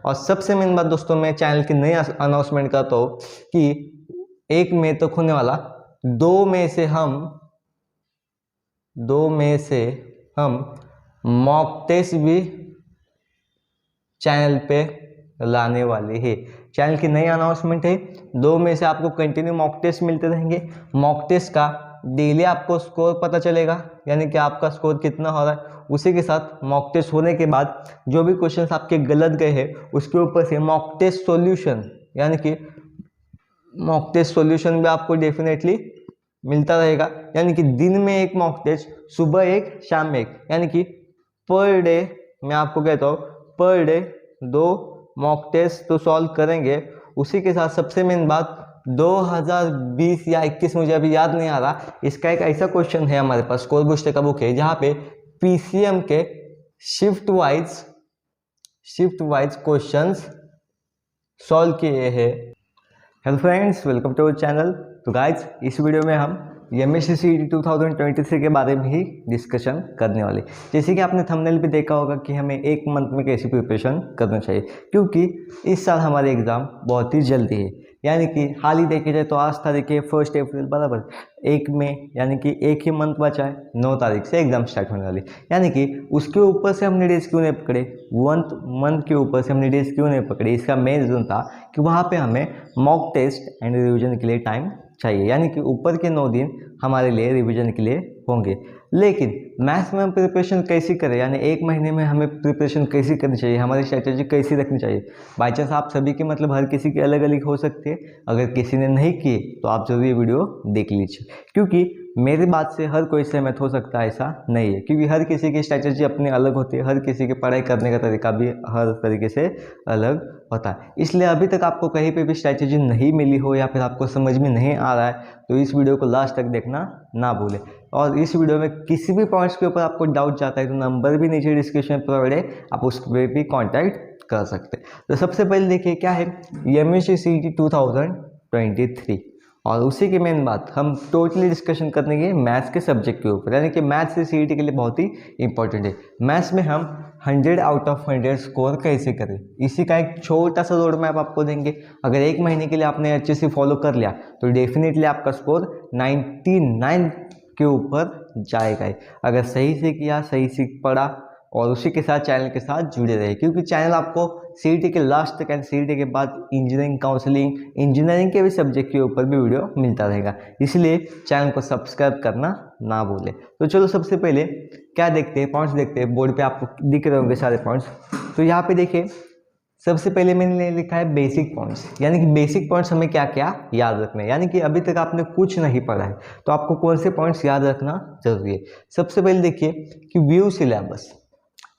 और सबसे मेन बात दोस्तों, मैं चैनल की नई अनाउंसमेंट करता हूँ कि 1 मई तक होने वाला 2 मई से हम मॉक टेस्ट भी चैनल पे लाने वाले हैं। चैनल की नई अनाउंसमेंट है, 2 मई से आपको कंटिन्यू मॉक टेस्ट मिलते रहेंगे। मॉक टेस्ट का डेली आपको स्कोर पता चलेगा, यानी कि आपका स्कोर कितना हो रहा है। उसी के साथ मॉक टेस्ट होने के बाद जो भी क्वेश्चंस आपके गलत गए हैं उसके ऊपर से मॉक टेस्ट सॉल्यूशन, यानी कि मॉक टेस्ट सॉल्यूशन भी आपको डेफिनेटली मिलता रहेगा। यानी कि दिन में एक मॉक टेस्ट, सुबह एक, शाम में एक, यानी कि पर डे, मैं आपको कहता हूँ पर डे 2 मॉक टेस्ट तो सॉल्व करेंगे। उसी के साथ सबसे मेन बात, 2020 या 21 मुझे अभी याद नहीं आ रहा, इसका एक ऐसा क्वेश्चन है हमारे पास, स्कोर बूस्टर का बुक है, जहाँ पे पीसीएम के शिफ्ट वाइज क्वेश्चंस सॉल्व किए हैं। Hello friends, welcome to our channel. तो गाइज, इस वीडियो में हम एमएससी सीईटी 2023 के बारे में ही डिस्कशन करने वाले। जैसे कि आपने थंबनेल पे देखा होगा कि हमें 1 मंथ में कैसी प्रिपरेशन करना चाहिए, क्योंकि इस साल हमारे एग्ज़ाम बहुत ही जल्दी है। यानी कि हाल ही देखे जाए तो आज तारीख है 1 अप्रैल, बराबर 1 मई, यानी कि एक ही मंथ बचा है, 9 तारीख से एग्ज़ाम स्टार्ट होने वाली। यानी कि उसके ऊपर से हमने डेज क्यों नहीं पकड़े, मंथ के ऊपर से हमने डेज क्यों नहीं पकड़े, इसका मेन रीज़न था कि वहाँ पे हमें मॉक टेस्ट एंड रिविजन के लिए टाइम चाहिए। यानी कि ऊपर के 9 दिन हमारे लिए रिवीजन के लिए होंगे। लेकिन मैथ्स में हम प्रिपरेशन कैसी करें, यानी 1 महीने में हमें प्रिपरेशन कैसी करनी चाहिए, हमारी स्ट्रैटेजी कैसी रखनी चाहिए। बाई चांस आप सभी की मतलब हर किसी की अलग अलग हो सकती है, अगर किसी ने नहीं किए तो आप जरूर ये वीडियो देख लीजिए, क्योंकि मेरी बात से हर कोई सहमत हो सकता है ऐसा नहीं है, क्योंकि हर किसी की स्ट्रैटेजी अपनी अलग होती है, हर किसी की पढ़ाई करने का तरीका भी हर तरीके से अलग होता है। इसलिए अभी तक आपको कहीं पे भी स्ट्रैटेजी नहीं मिली हो या फिर आपको समझ में नहीं आ रहा है तो इस वीडियो को लास्ट तक देखना ना भूलें। और इस वीडियो में किसी भी पॉइंट्स के ऊपर आपको डाउट जाता है तो नंबर भी नीचे डिस्क्रिप्शन में प्रोवाइड है, आप उस पर भी कॉन्टैक्ट कर सकते हैं। तो सबसे पहले देखिए क्या है एमएससी सीईटी 2023, और उसी की मेन बात हम टोटली डिस्कशन करेंगे मैथ्स के सब्जेक्ट के ऊपर, यानी कि मैथ्स से सीईटी के लिए बहुत ही इंपॉर्टेंट है। मैथ्स में हम 100 आउट ऑफ 100 स्कोर कैसे करें, इसी का एक छोटा सा रोड मैप आपको देंगे। अगर 1 महीने के लिए आपने अच्छे से फॉलो कर लिया तो डेफिनेटली आपका स्कोर 99 के ऊपर जाएगा ही। अगर सही से किया, सही से पढ़ा और उसी के साथ चैनल के साथ जुड़े रहे, क्योंकि चैनल आपको सीईटी के लास्ट तक एंड सीईटी के बाद इंजीनियरिंग काउंसलिंग, इंजीनियरिंग के भी सब्जेक्ट के ऊपर भी वीडियो मिलता रहेगा, इसलिए चैनल को सब्सक्राइब करना ना भूलें। तो चलो सबसे पहले क्या देखते हैं, पॉइंट्स देखते हैं। बोर्ड पे आपको दिख रहे होंगे सारे पॉइंट्स। तो यहाँ पे देखिए सबसे पहले मैंने लिखा है बेसिक पॉइंट्स, यानी कि बेसिक पॉइंट्स हमें क्या क्या याद रखना है, यानी कि अभी तक आपने कुछ नहीं पढ़ा है तो आपको कौन से पॉइंट्स याद रखना जरूरी है। सबसे पहले देखिए कि व्यू सिलेबस,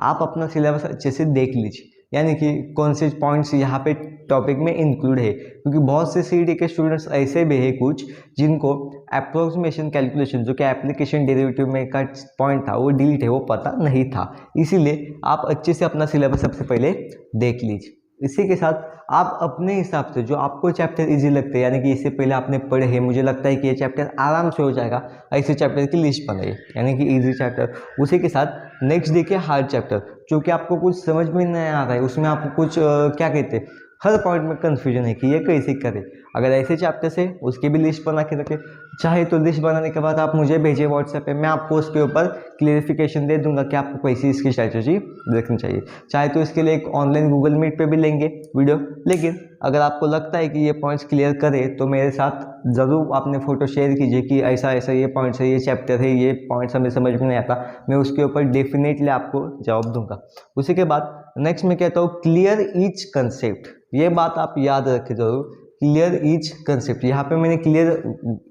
आप अपना सिलेबस अच्छे से देख लीजिए, यानी कि कौन से पॉइंट्स यहाँ पे टॉपिक में इंक्लूड है, क्योंकि बहुत से सीईटी के स्टूडेंट्स ऐसे भी है कुछ जिनको अप्रोक्सीमेशन कैलकुलेशन, जो कि एप्लीकेशन डेरिवेटिव में का पॉइंट था वो डिलीट है, वो पता नहीं था। इसीलिए आप अच्छे से अपना सिलेबस सबसे पहले देख लीजिए। इसी के साथ आप अपने हिसाब से जो आपको चैप्टर इजी लगते हैं, यानी कि इससे पहले आपने पढ़े हैं, मुझे लगता है कि ये चैप्टर आराम से हो जाएगा, ऐसे चैप्टर की लिस्ट बनाइए, यानी कि इजी चैप्टर। उसी के साथ नेक्स्ट देखिए हार्ड चैप्टर, जो कि आपको कुछ समझ में नहीं आ रहा है, उसमें आपको कुछ क्या कहते हैं, हर पॉइंट में कन्फ्यूजन है कि ये कैसे करें। अगर ऐसे चैप्टर से उसकी भी लिस्ट बना के रखें, चाहे तो लिस्ट बनाने के बाद आप मुझे भेजिए व्हाट्सएप पे, मैं आपको उसके ऊपर क्लियरिफिकेशन दे दूंगा कि आपको कैसी इसकी स्ट्रैटेजी रखनी चाहिए। चाहे तो इसके लिए एक ऑनलाइन गूगल मीट पे भी लेंगे वीडियो, लेकिन अगर आपको लगता है कि ये पॉइंट्स क्लियर करें तो मेरे साथ ज़रूर आपने फोटो शेयर कीजिए कि ऐसा ऐसा ये पॉइंट्स है, ये चैप्टर है, ये पॉइंट्स हमें समझ में नहीं आता, मैं उसके ऊपर डेफिनेटली आपको जवाब दूंगा। उसी के बाद नेक्स्ट में कहता हूँ क्लियर ईच कंसेप्ट, ये बात आप याद रखें जरूर, क्लियर ईच कंसेप्ट। यहाँ पे मैंने क्लियर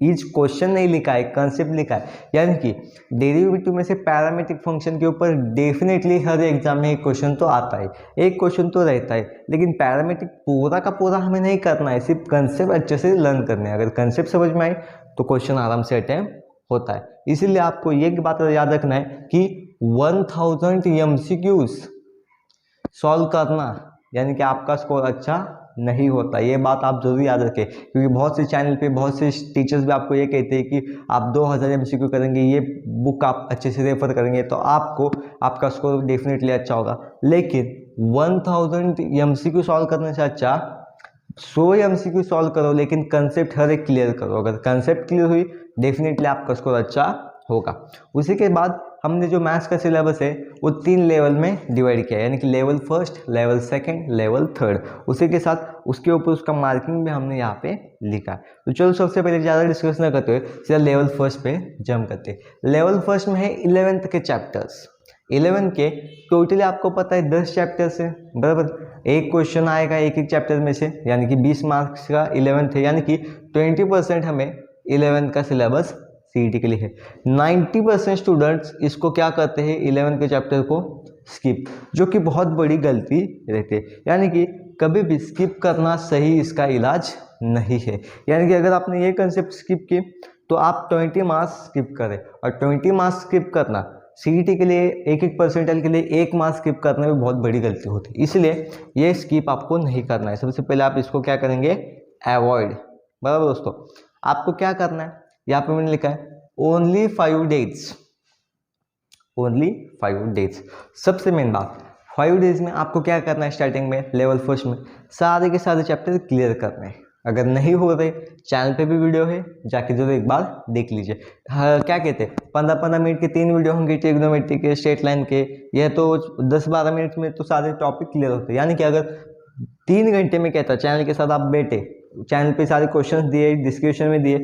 ईच क्वेश्चन नहीं लिखा है, कंसेप्ट लिखा है, यानी कि डेरिवेटिव में से पैरामीट्रिक फंक्शन के ऊपर डेफिनेटली हर एग्जाम में एक क्वेश्चन तो आता है, एक क्वेश्चन तो रहता है, लेकिन पैरामीट्रिक पूरा का पूरा हमें नहीं करना है, सिर्फ कंसेप्ट अच्छे से लर्न करने हैं। अगर कंसेप्ट समझ में आए तो क्वेश्चन आराम से अटेम्प्ट होता है। इसीलिए आपको ये बात याद रखना है कि 1000 MCQs सॉल्व करना, यानी कि आपका स्कोर अच्छा नहीं होता, ये बात आप जरूर याद रखें, क्योंकि बहुत से चैनल पे बहुत से टीचर्स भी आपको ये कहते हैं कि आप 2000 MCQ करेंगे, ये बुक आप अच्छे से रेफर करेंगे तो आपका स्कोर डेफिनेटली अच्छा होगा। लेकिन 1000 MCQ सॉल्व करने से अच्छा 100 MCQ सॉल्व करो, लेकिन कंसेप्ट हर एक क्लियर करो। अगर कंसेप्ट क्लियर हुई डेफिनेटली आपका स्कोर अच्छा होगा। उसी के बाद हमने जो मैथ्स का सिलेबस है वो 3 लेवल में डिवाइड किया है, यानी कि level first, level second, level third. उसी के साथ उसके ऊपर उसका मार्किंग भी हमने यहाँ पे लिखा है। तो चलो सबसे पहले ज़्यादा डिस्कस ना करते हुए सीधा लेवल फर्स्ट पे जंप करते हैं। लेवल फर्स्ट में है 11th के चैप्टर्स। 11 के टोटली आपको पता है 10 चैप्टर्स है, बराबर। एक क्वेश्चन आएगा एक एक चैप्टर में से, यानी कि 20 मार्क्स का 11th है, यानी कि 20% हमें 11 का सिलेबस सीईटी के लिए है। 90% स्टूडेंट्स इसको क्या करते हैं, 11 के चैप्टर को स्किप, जो कि बहुत बड़ी गलती रहती है। यानी कि कभी भी स्किप करना सही इसका इलाज नहीं है। यानी कि अगर आपने ये कंसेप्ट स्किप की तो आप 20 मार्क्स स्किप करें, और 20 मार्क्स स्किप करना सीईटी के लिए एक एक परसेंटाइल के लिए 1 मार्क्स स्किप करने में बहुत बड़ी गलती होती है। इसलिए ये स्किप आपको नहीं करना है। सबसे पहले आप इसको क्या करेंगे, अवॉइड, बराबर दोस्तों। आपको क्या करना है, यहाँ पे मैंने लिखा है ओनली 5 डेज, ओनली 5 डेज। सबसे मेन बात, 5 डेज में आपको क्या करना है, स्टार्टिंग में लेवल फर्स्ट में सारे के सारे चैप्टर क्लियर करने हैं। अगर नहीं हो रहे, चैनल पे भी वीडियो है, जाके जरूर एक बार देख लीजिए। हाँ, क्या कहते हैं 15-15 मिनट के 3 वीडियो होंगे, ट्रिग्नोमेट्री के, स्ट्रेट लाइन के। यह तो 10-12 मिनट में तो सारे टॉपिक क्लियर होते हैं। यानी कि अगर 3 घंटे में कहता चैनल के साथ आप बैठे, चैनल पे सारे क्वेश्चन दिए, डिस्क्रिप्शन में दिए,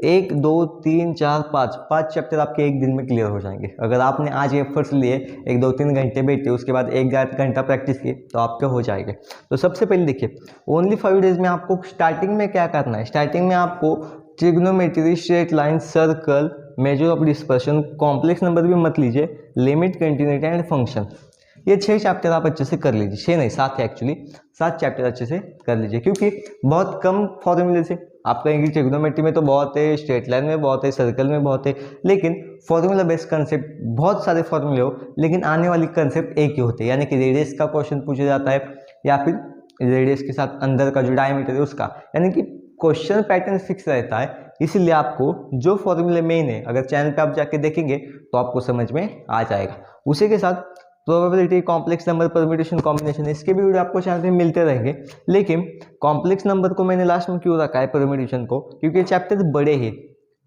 1 2 3 4 5 चैप्टर आपके एक दिन में क्लियर हो जाएंगे। अगर आपने आज एफर्ट्स लिए 1 2 3 घंटे बैठे, उसके बाद 1 घंटा प्रैक्टिस की, तो आपके हो जाएंगे। तो सबसे पहले देखिए, ओनली 5 डेज में आपको स्टार्टिंग में क्या करना है। स्टार्टिंग में आपको trigonometry, straight line, circle, measure of dispersion, complex number भी मत लीजिए, लिमिट, कंटिन्यूटी एंड फंक्शन, ये 6 चैप्टर आप अच्छे से कर लीजिए। 6 नहीं 7 है एक्चुअली, 7 चैप्टर अच्छे से कर लीजिए, क्योंकि बहुत कम फॉर्मूले से आपका इंग्लिश ट्रिग्नोमेट्री में तो बहुत है, स्ट्रेट लाइन में बहुत है, सर्कल में बहुत है, लेकिन फॉर्मूला बेस्ड कंसेप्ट बहुत सारे फॉर्मूले हो, लेकिन आने वाली कंसेप्ट एक ही होते हैं। यानी कि रेडियस का क्वेश्चन पूछा जाता है, या फिर रेडियस के साथ अंदर का जो डायमीटर है उसका, यानी कि क्वेश्चन पैटर्न फिक्स रहता है। इसलिए आपको जो फॉर्मूले मेन है, अगर चैनल पे आप जाके देखेंगे तो आपको समझ में आ जाएगा। उसी के साथ probability, complex number, permutation, combination, इसके भी वीडियो आपको चैनल पे मिलते रहेंगे। लेकिन कॉम्प्लेक्स नंबर को मैंने लास्ट में क्यों रखा है, परम्यूटेशन को, क्योंकि चैप्टर बड़े हैं,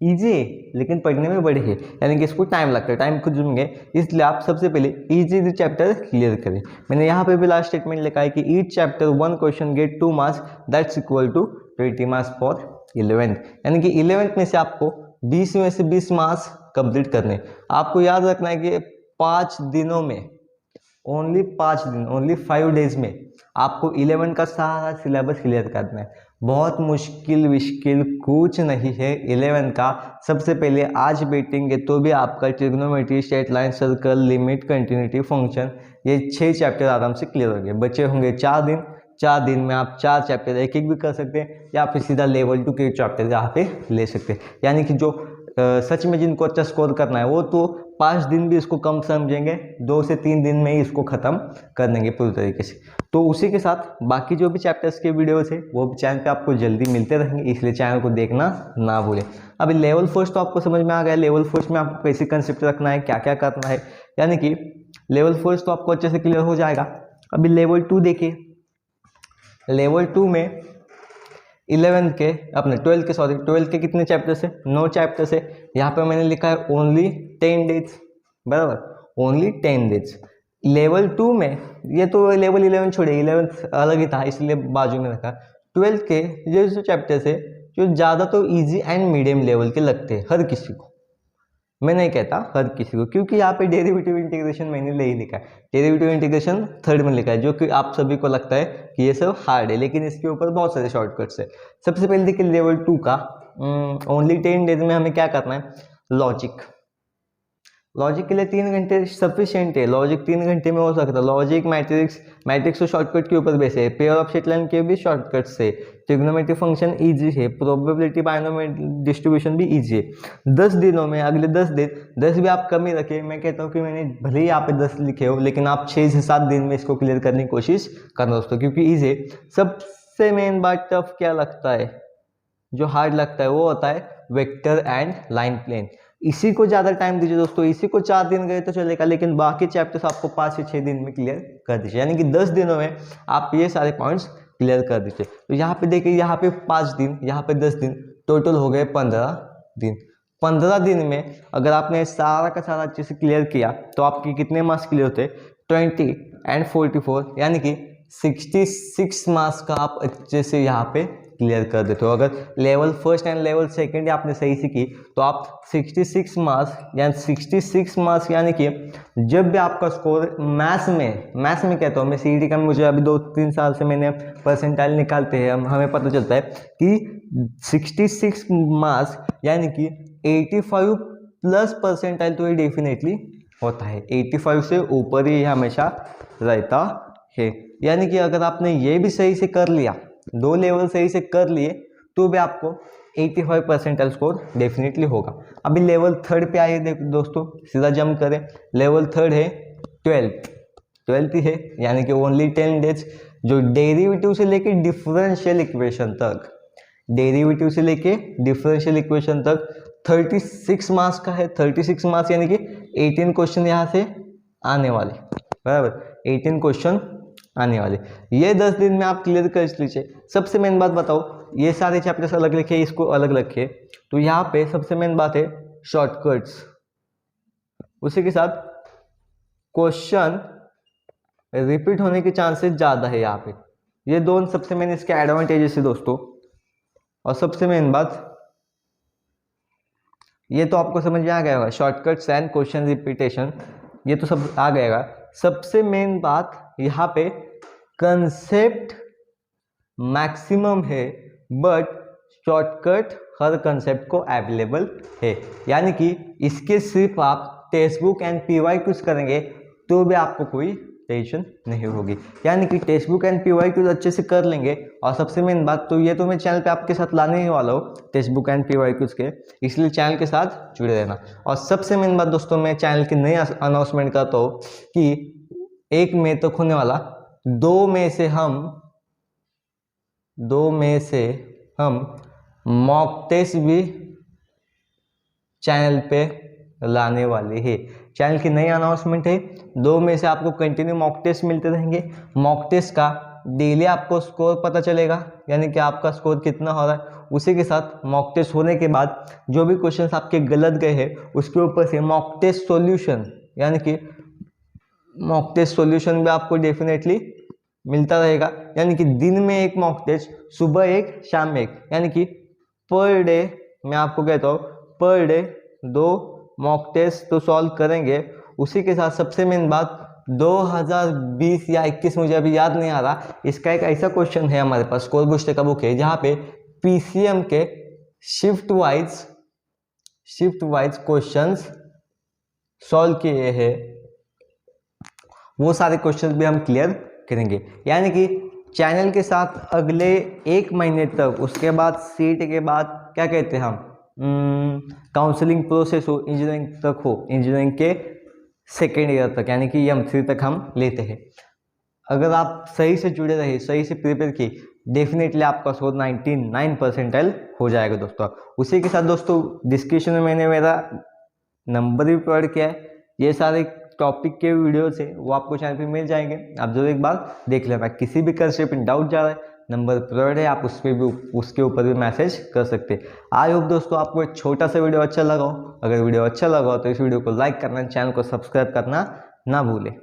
इजी है लेकिन पढ़ने में बड़े हैं, यानी कि इसको टाइम लगता है, टाइम खुद जुमेंगे। इसलिए आप सबसे पहले इजी चैप्टर क्लियर करें। मैंने यहाँ पे भी लास्ट स्टेटमेंट लिखा है कि each chapter 1 question get 2 marks, that's equal to 20 marks for 11th। यानी कि 11th में से आपको 20 में से 20 मार्क्स कंप्लीट करने। आपको याद रखना है कि 5 दिनों में, ओनली 5 दिन, ओनली 5 डेज में आपको 11 का सारा सिलेबस क्लियर करना है। बहुत मुश्किल विश्किल कुछ नहीं है 11 का। सबसे पहले आज बैठेंगे तो भी आपका trigonometry, straight line, circle, limit, continuity, function, ये 6 चैप्टर आराम से क्लियर हो गए। बचे होंगे 4 दिन, 4 दिन में आप 4 चैप्टर एक एक भी कर सकते हैं, या फिर सीधा लेवल 2 के चैप्टर यहाँ पे ले सकते हैं। यानी कि जो सच में जिनको अच्छा स्कोर करना है वो तो 5 दिन भी इसको कम समझेंगे, 2 से 3 दिन में ही इसको ख़त्म कर देंगे पूरी तरीके से। तो उसी के साथ बाकी जो भी चैप्टर्स के वीडियोस है वो भी चैनल पे आपको जल्दी मिलते रहेंगे, इसलिए चैनल को देखना ना भूलें। अभी लेवल फर्स्ट तो आपको समझ में आ गया, लेवल फर्स्ट में आपको कैसे कंसेप्ट रखना है, क्या क्या करना है, यानी कि लेवल फर्स्ट तो आपको अच्छे से क्लियर हो जाएगा। अभी लेवल 2 देखिए, लेवल 2 में 11 के अपने 12 के कितने चैप्टर्स है, 9 चैप्टर्स है। यहाँ पे मैंने लिखा है ओनली 10 डेज, बराबर, ओनली 10 डेज। लेवल 2 में, ये तो लेवल 11 छोड़े, 11 अलग ही था इसलिए बाजू में रखा। 12 के ये जो चैप्टर्स है जो ज़्यादा तो इजी एंड मीडियम लेवल के लगते हैं हर किसी को, मैं नहीं कहता हर किसी को, क्योंकि यहाँ पे डेरिवेटिव इंटीग्रेशन मैंने ले ही लिखा है, डेरिवेटिव इंटीग्रेशन 3rd में लिखा है, जो कि आप सभी को लगता है कि ये सब हार्ड है, लेकिन इसके ऊपर बहुत सारे शॉर्टकट्स है। सबसे पहले देखिए लेवल 2 का ओनली 10 डेज में हमें क्या करना है, लॉजिक। लॉजिक के लिए 3 घंटे सफिशिएंट है, लॉजिक 3 घंटे में हो सकता है। लॉजिक, मैट्रिक्स तो शॉर्टकट के ऊपर बेस है, पेयर ऑफ स्ट्रेट लाइन के भी शॉर्टकट से, ट्रिग्नोमेट्री फंक्शन इजी है, प्रोबेबिलिटी, बायनोमियल डिस्ट्रीब्यूशन भी इजी है। 10 दिनों में, अगले 10 दिन, 10 भी आप कम ही रखे। मैं कहता हूँ कि मैंने भले ही यहाँ पे 10 लिखे हो, लेकिन आप 6 से 7 दिन में इसको क्लियर करने की कोशिश करना दोस्तों, क्योंकि इजी है। सबसे मेन बात टफ क्या लगता है, जो हार्ड लगता है वो होता है वेक्टर एंड लाइन प्लेन। इसी को ज़्यादा टाइम दीजिए दोस्तों, इसी को 4 दिन गए तो चलेगा, लेकिन बाकी चैप्टर्स आपको 5 से 6 दिन में क्लियर कर दीजिए, यानी कि 10 दिनों में आप ये सारे पॉइंट्स क्लियर कर दीजिए। तो यहाँ पे देखिए, यहाँ पे 5 दिन, यहाँ पे 10 दिन, टोटल हो गए 15 दिन। 15 दिन में अगर आपने सारा का सारा अच्छे से क्लियर किया तो आपके कितने मार्क्स क्लियर होते? 20 एंड 44, यानी कि 66 मार्क्स का आप अच्छे से यहाँ पे क्लियर कर देते हो। अगर level first and level second आपने सही से की तो आप 66 मार्क्स यानी कि जब भी आपका स्कोर मैथ्स में कहता हूँ मैं, सीईटी का मुझे अभी 2-3 साल से मैंने परसेंटाइल निकालते हैं, हमें पता चलता है कि 66 मार्क्स यानी कि 85 प्लस परसेंटाइल तो ये डेफिनेटली होता है, 85 से ऊपर ही हमेशा रहता है। यानी कि अगर आपने ये भी सही से कर लिया, 2 लेवल सही से कर लिए, तो भी आपको 85 परसेंटाइल स्कोर डेफिनेटली होगा। अभी लेवल 3 पे आइए दोस्तों, सीधा जंप करें। लेवल 3 है 12th ही है, यानी कि ओनली 10 डेज, जो डेरिवेटिव से लेके डिफरेंशियल इक्वेशन तक 36 मार्क्स का है। 36 मार्क्स यानी कि 18 क्वेश्चन यहाँ से आने वाले, बराबर 18 क्वेश्चन आने वाले। ये 10 दिन में आप क्लियर कर लीजिए। सबसे मेन बात बताओ, ये सारे चैप्टर्स अलग लिखे, इसको अलग रखिए, तो यहाँ पे सबसे मेन बात है शॉर्टकट्स, उसी के साथ क्वेश्चन रिपीट होने के चांसेस ज़्यादा है यहाँ पे। ये दोनों सबसे मेन इसके एडवांटेजेस है दोस्तों। और सबसे मेन बात ये तो आपको समझ में आ गया होगा, शॉर्टकट्स एंड क्वेश्चन रिपीटेशन, ये तो सब आ गएगा। सबसे मेन बात यहाँ पे कंसेप्ट मैक्सिमम है, बट शॉर्टकट हर कंसेप्ट को अवेलेबल है, यानी कि इसके सिर्फ आप टेक्स्ट बुक एंड PYQs करेंगे तो भी आपको कोई टेंशन नहीं होगी, यानी कि टेक्स्ट बुक एंड PYQs अच्छे से कर लेंगे। और सबसे मेन बात तो ये तो मैं चैनल पे आपके साथ लाने ही वाला हूँ टेक्स्ट बुक एंड PYQs के, इसलिए चैनल के साथ जुड़े रहना। और सबसे मेन बात दोस्तों, मैं चैनल की नई अनाउंसमेंट करता हूँ कि 1 मई तक होने वाला 2 मई से हम मॉक टेस्ट भी चैनल पे लाने वाले हैं। चैनल की नई अनाउंसमेंट है, 2 मई से आपको कंटिन्यू मॉक टेस्ट मिलते रहेंगे। मॉक टेस्ट का डेली आपको स्कोर पता चलेगा, यानी कि आपका स्कोर कितना हो रहा है। उसी के साथ मॉक टेस्ट होने के बाद जो भी क्वेश्चंस आपके गलत गए हैं उसके ऊपर से मॉक टेस्ट सॉल्यूशन, यानी कि मॉक टेस्ट सॉल्यूशन भी आपको डेफिनेटली मिलता रहेगा। यानी कि दिन में एक मॉक टेस्ट, सुबह एक, शाम में एक, यानी कि पर डे, मैं आपको कहता हूँ पर डे 2 मॉक टेस्ट तो सॉल्व करेंगे। उसी के साथ सबसे मेन बात 2020 या 21 मुझे अभी याद नहीं आ रहा, इसका एक ऐसा क्वेश्चन है हमारे पास, स्कोर बूस्टर का बुक है, जहाँ पे PCM के शिफ्ट वाइज क्वेश्चंस सॉल्व किए हैं, वो सारे क्वेश्चन भी हम क्लियर करेंगे। यानी कि चैनल के साथ अगले 1 महीने तक, उसके बाद सीट के बाद क्या कहते हैं हम, काउंसलिंग प्रोसेस हो, इंजीनियरिंग तक हो, इंजीनियरिंग के 2nd ईयर तक, यानी कि M3 तक हम लेते हैं। अगर आप सही से जुड़े रहे, सही से प्रिपेयर की, डेफिनेटली आपका स्कोर 99 परसेंटाइल हो जाएगा दोस्तों। उसी के साथ दोस्तों डिस्क्रिप्शन में मैंने मेरा नंबर भी प्रोवाइड किया है, ये सारे टॉपिक के वीडियोस है वो आपको चैनल पे मिल जाएंगे, आप जरूर एक बार देख लेना। किसी भी कंसेप्ट में डाउट जा रहा है, नंबर प्रोवाइड है, आप उस पर भी, उसके ऊपर भी मैसेज कर सकते हैं। आई होप दोस्तों आपको एक छोटा सा वीडियो अच्छा लगा हो। अगर वीडियो अच्छा लगा हो तो इस वीडियो को लाइक करना, चैनल को सब्सक्राइब करना ना भूलें।